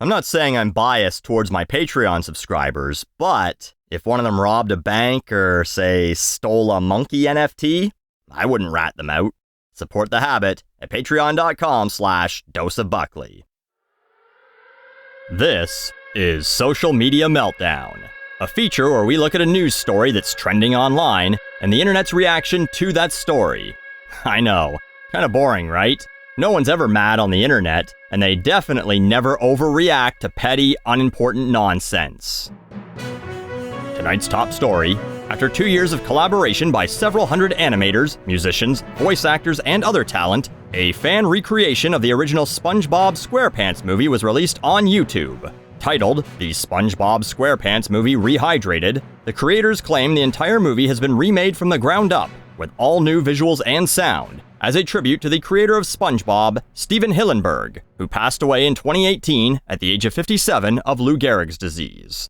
I'm not saying I'm biased towards my Patreon subscribers, but if one of them robbed a bank or, say, stole a monkey NFT, I wouldn't rat them out. Support the habit at patreon.com/doseofbuckley. This is Social Media Meltdown, a feature where we look at a news story that's trending online and the internet's reaction to that story. I know, kind of boring, right? No one's ever mad on the internet, and they definitely never overreact to petty, unimportant nonsense. Tonight's top story: after 2 years of collaboration by several hundred animators, musicians, voice actors, and other talent, a fan recreation of the original SpongeBob SquarePants movie was released on YouTube. Titled The SpongeBob SquarePants Movie Rehydrated, the creators claim the entire movie has been remade from the ground up, with all new visuals and sound, as a tribute to the creator of SpongeBob, Steven Hillenburg, who passed away in 2018 at the age of 57 of Lou Gehrig's disease.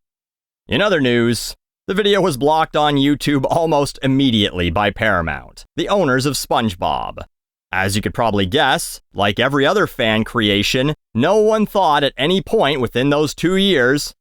In other news, the video was blocked on YouTube almost immediately by Paramount, the owners of SpongeBob. As you could probably guess, like every other fan creation, no one thought at any point within those 2 years,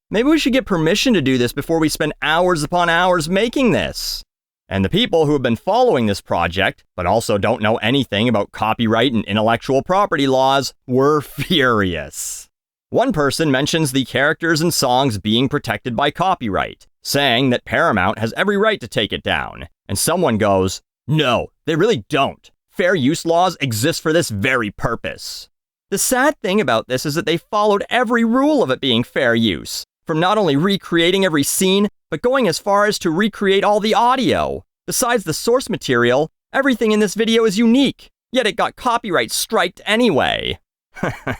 maybe we should get permission to do this before we spend hours upon hours making this. And the people who have been following this project, but also don't know anything about copyright and intellectual property laws, were furious. One person mentions the characters and songs being protected by copyright, saying that Paramount has every right to take it down. And someone goes, "No, they really don't. Fair use laws exist for this very purpose." The sad thing about this is that they followed every rule of it being fair use, from not only recreating every scene, but going as far as to recreate all the audio. Besides the source material, everything in this video is unique, yet it got copyright striked anyway.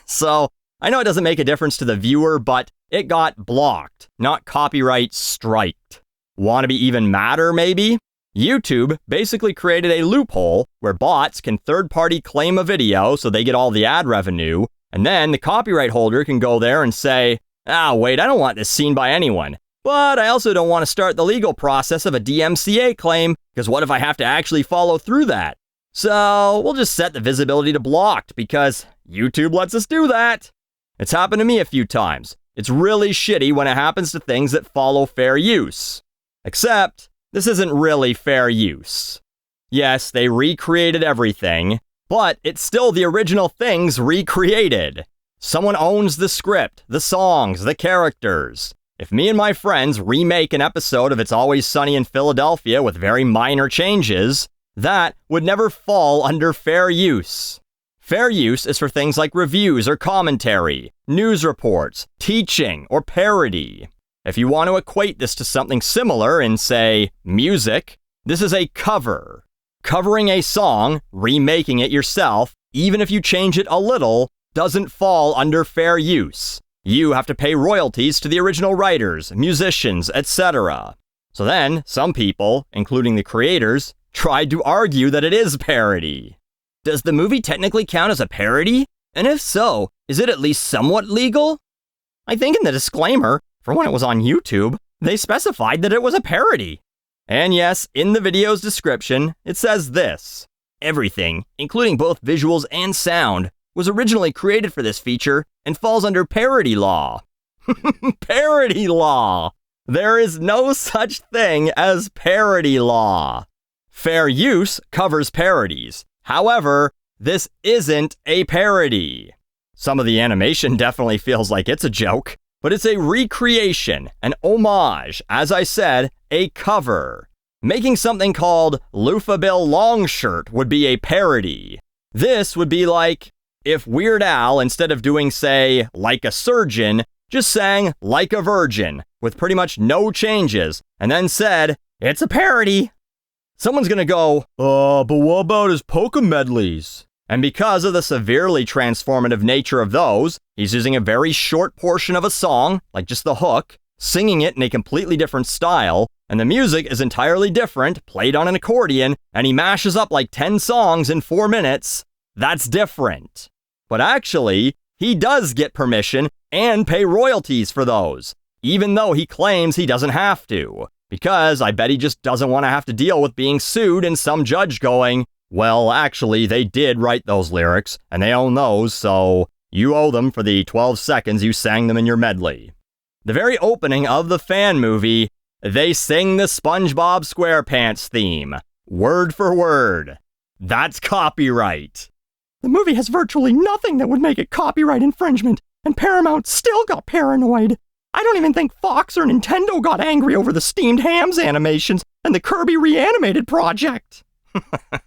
So, I know it doesn't make a difference to the viewer, but it got blocked, not copyright striked. Want to be even madder, maybe? YouTube basically created a loophole where bots can third-party claim a video so they get all the ad revenue, and then the copyright holder can go there and say, wait, I don't want this seen by anyone. But I also don't want to start the legal process of a DMCA claim, because what if I have to actually follow through that? So we'll just set the visibility to blocked, because YouTube lets us do that. It's happened to me a few times. It's really shitty when it happens to things that follow fair use. Except, this isn't really fair use. Yes, they recreated everything, but it's still the original things recreated. Someone owns the script, the songs, the characters. If me and my friends remake an episode of It's Always Sunny in Philadelphia with very minor changes, that would never fall under fair use. Fair use is for things like reviews or commentary, news reports, teaching, or parody. If you want to equate this to something similar in, say, music, this is a cover. Covering a song, remaking it yourself, even if you change it a little, doesn't fall under fair use. You have to pay royalties to the original writers, musicians, etc. So then, some people, including the creators, tried to argue that it is parody. Does the movie technically count as a parody? And if so, is it at least somewhat legal? I think in the disclaimer, for when it was on YouTube, they specified that it was a parody. And yes, in the video's description, it says this: everything, including both visuals and sound, was originally created for this feature and falls under parody law. Parody law! There is no such thing as parody law. Fair use covers parodies. However, this isn't a parody. Some of the animation definitely feels like it's a joke, but it's a recreation, an homage, as I said, a cover. Making something called Loofah Bill Longshirt would be a parody. This would be like if Weird Al, instead of doing, say, Like a Surgeon, just sang Like a Virgin, with pretty much no changes, and then said, "It's a parody." Someone's gonna go, but what about his polka medleys? And because of the severely transformative nature of those, he's using a very short portion of a song, like just the hook, singing it in a completely different style, and the music is entirely different, played on an accordion, and he mashes up like 10 songs in 4 minutes. That's different. But actually, he does get permission and pay royalties for those, even though he claims he doesn't have to. Because I bet he just doesn't want to have to deal with being sued and some judge going, well, actually, they did write those lyrics, and they own those, so You owe them for the 12 seconds you sang them in your medley. The very opening of the fan movie, they sing the SpongeBob SquarePants theme, word for word. That's copyright. The movie has virtually nothing that would make it copyright infringement, and Paramount still got paranoid. I don't even think Fox or Nintendo got angry over the steamed hams animations and the Kirby Reanimated project.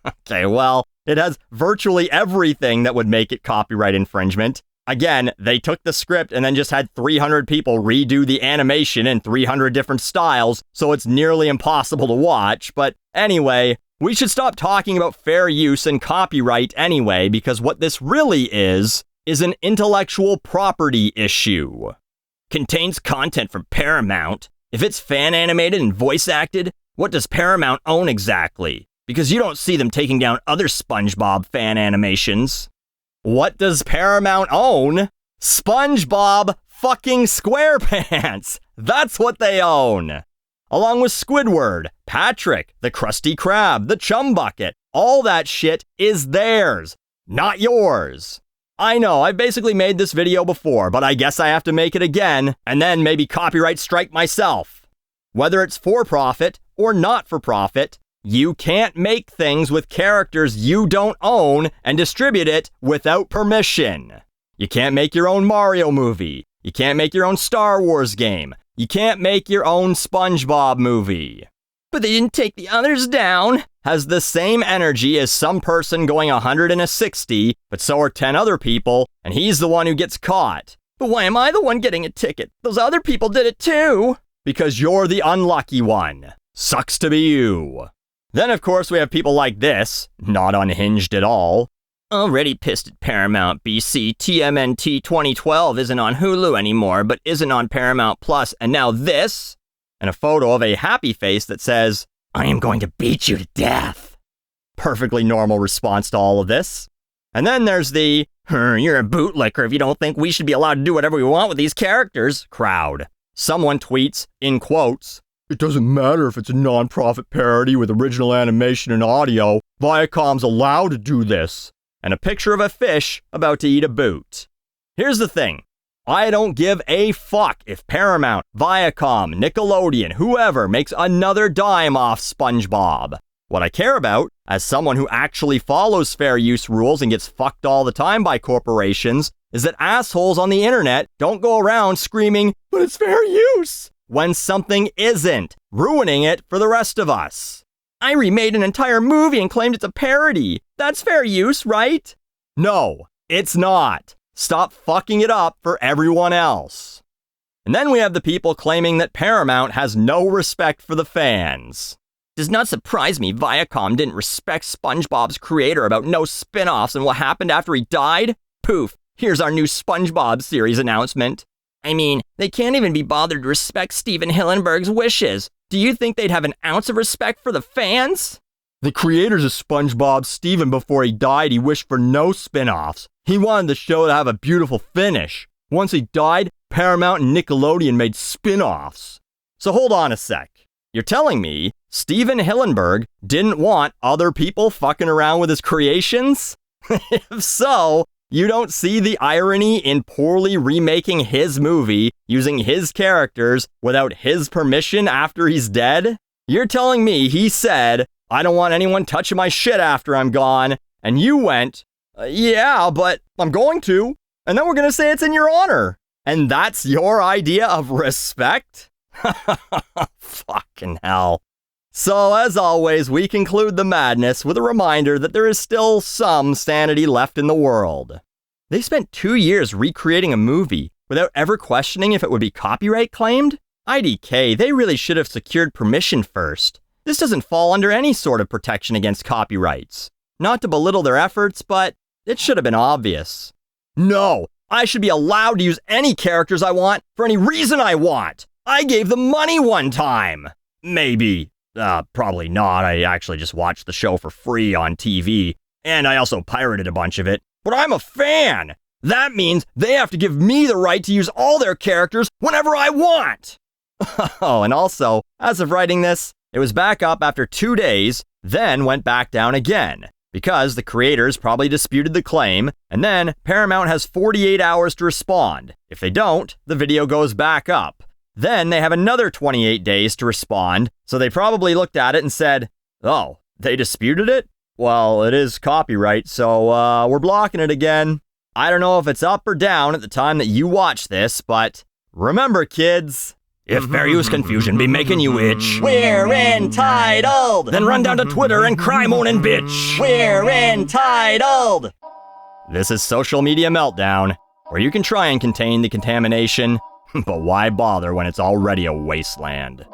Okay, well, it has virtually everything that would make it copyright infringement. Again, they took the script and then just had 300 people redo the animation in 300 different styles, so it's nearly impossible to watch. But anyway, we should stop talking about fair use and copyright anyway, because what this really is an intellectual property issue. Contains content from Paramount. If it's fan animated and voice acted, what does Paramount own exactly? Because you don't see them taking down other SpongeBob fan animations. What does Paramount own? SpongeBob fucking SquarePants! That's what they own! Along with Squidward, Patrick, the Krusty Krab, the Chum Bucket, all that shit is theirs, not yours. I know, I've basically made this video before, but I guess I have to make it again, and then maybe copyright strike myself. Whether it's for profit or not for profit, you can't make things with characters you don't own and distribute it without permission. You can't make your own Mario movie. You can't make your own Star Wars game. You can't make your own SpongeBob movie. But they didn't take the others down. Has the same energy as some person going 160, but so are 10 other people, and he's the one who gets caught. But why am I the one getting a ticket? Those other people did it too. Because you're the unlucky one. Sucks to be you. Then, of course, we have people like this, not unhinged at all. Already pissed at Paramount, BC. TMNT 2012 isn't on Hulu anymore, but isn't on Paramount Plus, and now this? And a photo of a happy face that says, I am going to beat you to death. Perfectly normal response to all of this. And then there's the, you're a bootlicker if you don't think we should be allowed to do whatever we want with these characters crowd. Someone tweets, in quotes, it doesn't matter if it's a non-profit parody with original animation and audio. Viacom's allowed to do this. And a picture of a fish about to eat a boot. Here's the thing. I don't give a fuck if Paramount, Viacom, Nickelodeon, whoever makes another dime off SpongeBob. What I care about, as someone who actually follows fair use rules and gets fucked all the time by corporations, is that assholes on the internet don't go around screaming, but it's fair use, when something isn't, ruining it for the rest of us. I remade an entire movie and claimed it's a parody. That's fair use, right? No, it's not. Stop fucking it up for everyone else. And then we have the people claiming that Paramount has no respect for the fans. Does not surprise me Viacom didn't respect SpongeBob's creator about no spin-offs and what happened after he died. Poof, here's our new SpongeBob series announcement. I mean, they can't even be bothered to respect Steven Hillenburg's wishes. Do you think they'd have an ounce of respect for the fans? The creators of SpongeBob, Steven, before he died, he wished for no spin-offs. He wanted the show to have a beautiful finish. Once he died, Paramount and Nickelodeon made spin-offs. So hold on a sec. You're telling me Steven Hillenburg didn't want other people fucking around with his creations? If so, you don't see the irony in poorly remaking his movie using his characters without his permission after he's dead? You're telling me he said, I don't want anyone touching my shit after I'm gone, and you went, yeah, but I'm going to, and then we're going to say it's in your honor. And that's your idea of respect? Fucking hell. So, as always, we conclude the madness with a reminder that there is still some sanity left in the world. They spent 2 years recreating a movie without ever questioning if it would be copyright claimed? IDK, they really should have secured permission first. This doesn't fall under any sort of protection against copyrights. Not to belittle their efforts, but it should have been obvious. No, I should be allowed to use any characters I want for any reason I want. I gave them money one time. Maybe. Probably not. I actually just watched the show for free on TV, and I also pirated a bunch of it. But I'm a fan. That means they have to give me the right to use all their characters whenever I want. Oh, and also, as of writing this, it was back up after 2 days, then went back down again. Because the creators probably disputed the claim, and then Paramount has 48 hours to respond. If they don't, the video goes back up. Then they have another 28 days to respond, so they probably looked at it and said, "Oh, they disputed it? Well, it is copyright, so we're blocking it again." I don't know if it's up or down at the time that you watch this, but remember, kids, if fair use confusion be making you itch, We're entitled! then run down to Twitter and cry, moan, and bitch. We're entitled! This is Social Media Meltdown, where you can try and contain the contamination, but why bother when it's already a wasteland?